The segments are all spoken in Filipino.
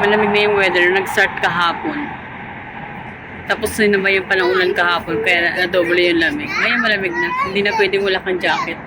Malamig na yung weather. Nag-start kahapon. Tapos na naman yung panaulan kahapon. Kaya na-double yung lamig. Ngayon malamig na. Hindi na pwedeng wala kang jacket.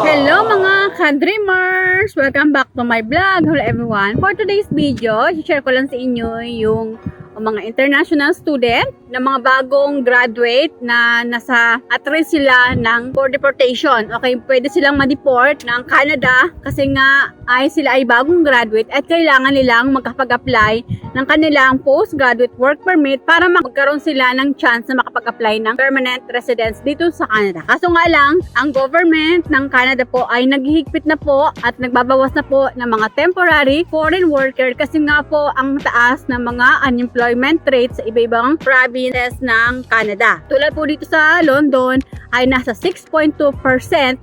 Hello mga ka-dreamers! Welcome back to my vlog. Hello everyone. For today's video, share ko lang sa inyo yung mga international student na mga bagong graduate na nasa at risk sila ng for deportation. Okay, pwede silang ma-deport ng Canada kasi nga sila ay bagong graduate at kailangan nilang magkapag-apply ng kanilang postgraduate work permit para magkaroon sila ng chance na makapag-apply ng permanent residence dito sa Canada. Kaso nga lang, ang government ng Canada po ay naghihigpit na po at nagbabawas na po ng mga temporary foreign worker kasi nga po ang taas ng mga unemployment rate sa iba-ibang provinces ng Canada. Tulad po dito sa London ay nasa 6.2%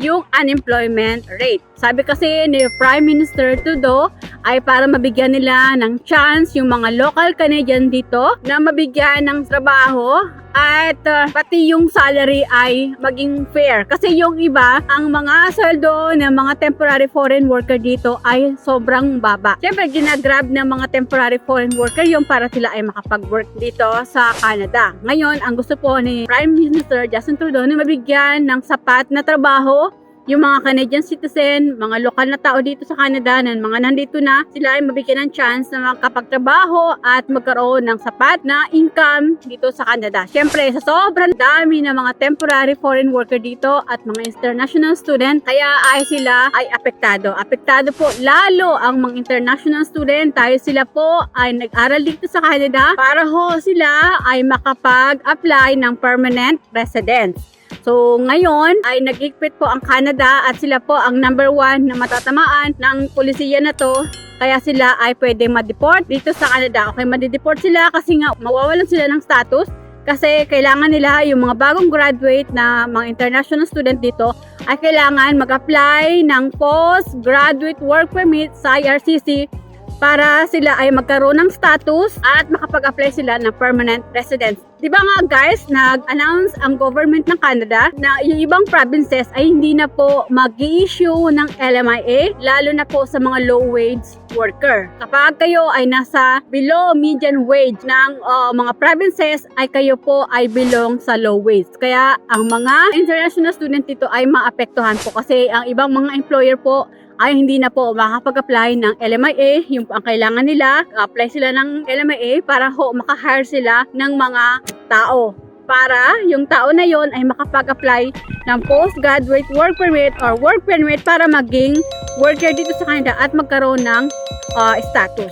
yung unemployment rate. Sabi kasi ni Prime Minister Trudeau ay para mabigyan nila ng chance yung mga local Canadian dito na mabigyan ng trabaho at pati yung salary ay maging fair. Kasi yung iba, ang mga sweldo ng mga temporary foreign worker dito ay sobrang baba. Siyempre, ginagrab ng mga temporary foreign worker yung para sila ay makapag-work dito sa Canada. Ngayon, ang gusto po ni Prime Minister Justin Trudeau na mabigyan ng sapat na trabaho yung mga Canadian citizen, mga lokal na tao dito sa Canada na mga nandito na, sila ay mabigyan ng chance na makapagtrabaho at magkaroon ng sapat na income dito sa Canada. Siyempre, sa sobrang dami ng mga temporary foreign worker dito at mga international student, kaya ay sila ay apektado. Apektado po lalo ang mga international student dahil sila po ay nag-aral dito sa Canada para ho sila ay makapag-apply ng permanent residence. So, ngayon ay nag-higpit po ang Canada at sila po ang number 1 na matatamaan ng polisiya na to. Kaya sila ay pwede ma-deport dito sa Canada. Okay, ma-deport sila kasi nga mawawalan sila ng status kasi kailangan nila yung mga bagong graduate na mga international student dito ay kailangan mag-apply ng postgraduate work permit sa IRCC para sila ay magkaroon ng status at makapag-apply sila ng permanent residence. Diba nga guys, nag-announce ang government ng Canada na yung ibang provinces ay hindi na po mag-i-issue ng LMIA, lalo na po sa mga low-wage worker. Kapag kayo ay nasa below median wage ng mga provinces, ay kayo po ay belong sa low wage. Kaya ang mga international student dito ay maapektuhan po kasi ang ibang mga employer po ay hindi na po makakapag-apply ng LMIA, yung ang kailangan nila, apply sila ng LMIA para ho makahire sila ng mga tao. Para yung tao na yon ay makapag-apply ng postgraduate work permit or work permit para maging worker dito sa Canada at magkaroon ng status.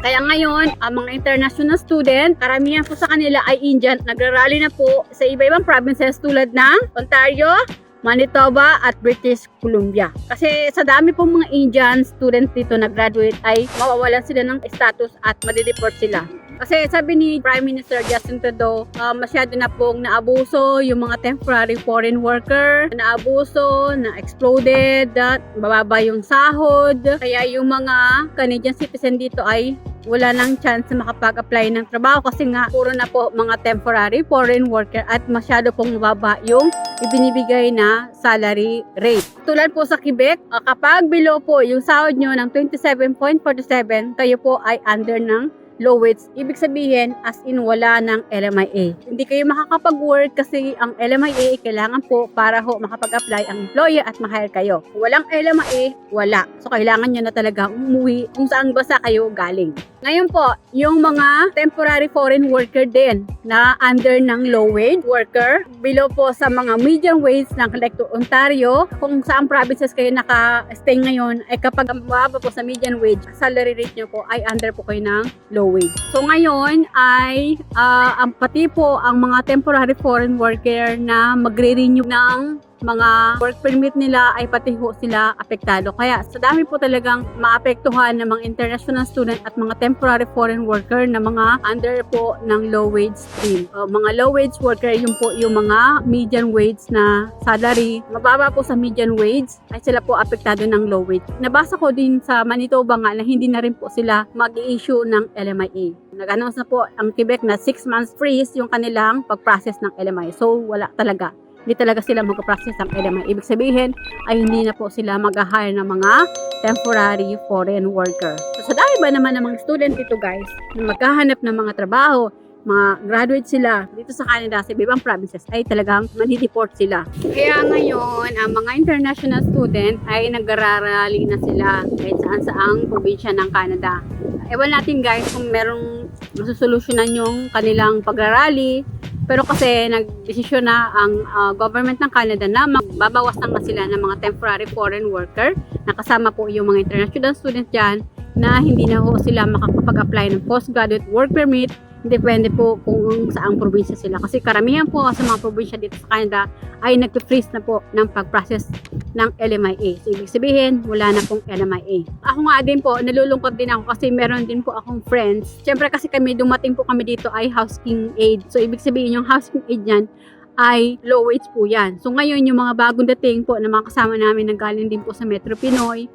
Kaya ngayon, ang mga international student, karamihan po sa kanila ay Indian, nagrarally na po sa iba-ibang provinces tulad ng Ontario, Manitoba at British Columbia. Kasi sa dami pong mga Indian students dito na graduate ay mawawalan sila ng status at madideport sila. Kasi sabi ni Prime Minister Justin Trudeau, masyado na pong naabuso yung mga temporary foreign worker, naabuso, na-exploded, bababa yung sahod. Kaya yung mga Canadian citizen dito ay wala nang chance na makapag-apply ng trabaho kasi nga puro na po mga temporary foreign worker at masyado pong mababa yung ibinibigay na salary rate. Tulad po sa Quebec, kapag below po yung sahod nyo ng 27.47, kayo po ay under ng low wage. Ibig sabihin, as in wala ng LMIA. Hindi kayo makakapag-work kasi ang LMIA kailangan po para ho makapag-apply ang employer at ma-hire kayo. Kung walang LMIA, wala. So, kailangan nyo na talaga umuwi kung saan basa kayo galing. Ngayon po, yung mga temporary foreign worker din na under ng low wage worker, below po sa mga medium wage ng like to Ontario, kung saan provinces kayo naka-stay ngayon, ay kapag mababa po sa median wage, salary rate nyo po ay under po kayo ng low wage. So ngayon ay ang pati po ang mga temporary foreign worker na magre-renew ng mga work permit nila ay pati ho sila apektado. Kaya sa dami po talagang maapektuhan ng mga international student at mga temporary foreign worker na mga under po ng low wage stream. Mga low wage worker, yung po yung mga median wage na salary, mababa po sa median wage, ay sila po apektado ng low wage. Nabasa ko din sa Manitoba nga na hindi na rin po sila mag-i-issue ng LMIA. Nag-announce na po ang Quebec na 6 months freeze yung kanilang pag-process ng LMIA. So wala talaga. hindi talaga sila mag-practice ng LMI. Ibig sabihin ay hindi na po sila mag-hire ng mga temporary foreign worker. So sa dami ba naman ng mga student dito guys na maghahanap ng mga trabaho, mga graduate sila dito sa Canada sa ibang provinces ay talagang madi-deport sila. Kaya ngayon, ang mga international student ay nagrarally na sila kahit saan saang probinsya ng Canada. Ewan natin guys kung merong masusolusyonan yung kanilang pagrarally. Pero kasi nagdesisyon na ang government ng Canada na magbabawasan na sila ng mga temporary foreign worker na kasama po yung mga international student dyan na hindi na ho sila makakapag-apply ng postgraduate work permit. Depende po kung saang probinsya sila. Kasi karamihan po sa mga probinsya dito sa Canada ay nag-freeze na po ng pag-process ng LMIA. So, ibig sabihin, wala na pong LMIA. Ako nga din po, nalulungkot din ako kasi meron din po akong friends. Siyempre kasi dumating po kami dito ay housing aid. So, ibig sabihin, yung housing aid yan ay low wage po yan. So, ngayon, yung mga bagong dating po na mga kasama namin na galing din po sa Metro Pinoy,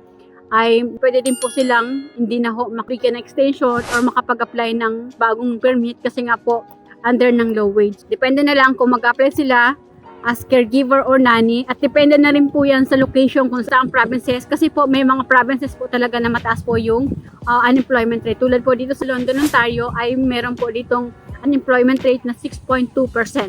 ay pwede din po silang hindi na ho makikita ng extension or makapag-apply ng bagong permit kasi nga po under ng low wage. Depende na lang kung mag-apply sila as caregiver or nanny at depende na rin po yan sa location kung saan provinces kasi po may mga provinces po talaga na mataas po yung unemployment rate. Tulad po dito sa London, Ontario ay meron po ditong unemployment rate na 6.2%.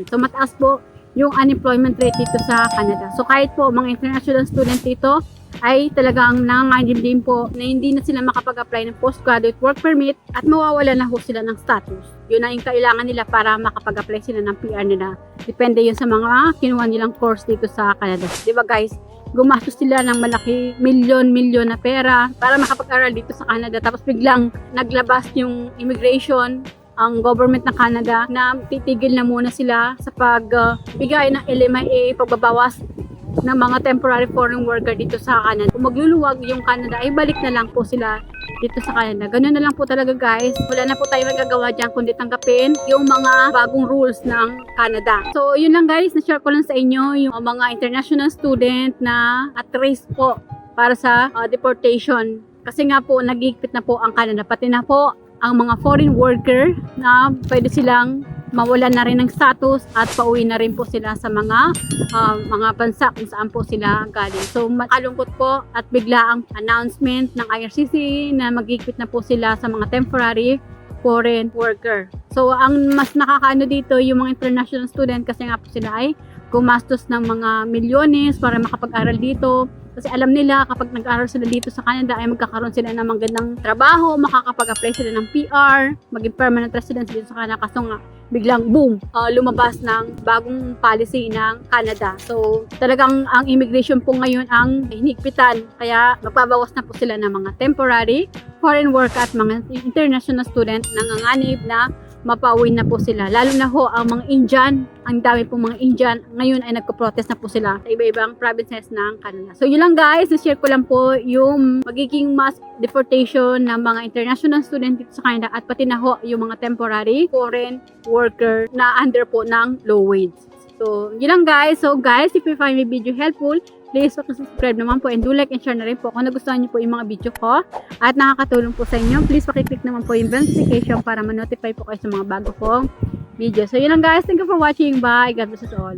So mataas po yung unemployment rate dito sa Canada. So kahit po mga international student dito ay talagang nanganganin din po na hindi na sila makapag-apply ng postgraduate work permit at mawawala na ho sila ng status. Yun na yung kailangan nila para makapag-apply sila ng PR nila. Depende yun sa mga kinuha nilang course dito sa Canada. Diba guys? Gumastos sila ng malaki, milyon na pera para makapag-aral dito sa Canada. Tapos biglang naglabas yung immigration, ang government ng Canada na titigil na muna sila sa pagbigay ng LMIA, pagbabawas ng mga temporary foreign worker dito sa Canada. Kung magluluwag yung Canada, ay balik na lang po sila dito sa Canada. Ganun na lang po talaga guys. Wala na po tayo magagawa dyan kundi tanggapin yung mga bagong rules ng Canada. So yun lang guys, na-share ko lang sa inyo yung mga international student na at risk po para sa deportation. Kasi nga po, nagigpit na po ang Canada. Pati na po ang mga foreign worker na pwede silang mawalan na rin ng status at pauwi na rin po sila sa mga bansa kung saan po sila galing. So makalungkot po at bigla ang announcement ng IRCC na magigpit na po sila sa mga temporary foreign worker. So ang mas nakakaano dito yung mga international student kasi nga po sila ay gumastos ng mga milyones para makapag-aral dito. Kasi alam nila kapag nag-aral sila dito sa Canada ay magkakaroon sila ng magandang trabaho, makakapag-apply sila ng PR, maging permanent residence dito sa Canada. Kaso nga, biglang boom, lumabas ng bagong policy ng Canada. So talagang ang immigration po ngayon ang hinigpitan. Kaya magbabawas na po sila ng mga temporary foreign worker at mga international student na nanganganib na mapauwi na po sila. Lalo na ho ang mga Indian, ang dami pong mga Indian, ngayon ay nagpo-protest na po sila sa iba-ibang provinces ng Canada. So yun lang guys, na-share ko lang po yung magiging mass deportation ng mga international student dito sa Canada at pati na ho yung mga temporary foreign worker na under po ng low wage. So yun lang guys. So guys, if you find my video helpful, please subscribe naman po and do like and share na rin po kung nagustuhan niyo po yung mga video ko at nakakatulong po sa inyo. Please pakiclick naman po yung bell notification para ma-notify po kayo sa mga bago kong video. So yun lang guys. Thank you for watching. Bye. God bless us all.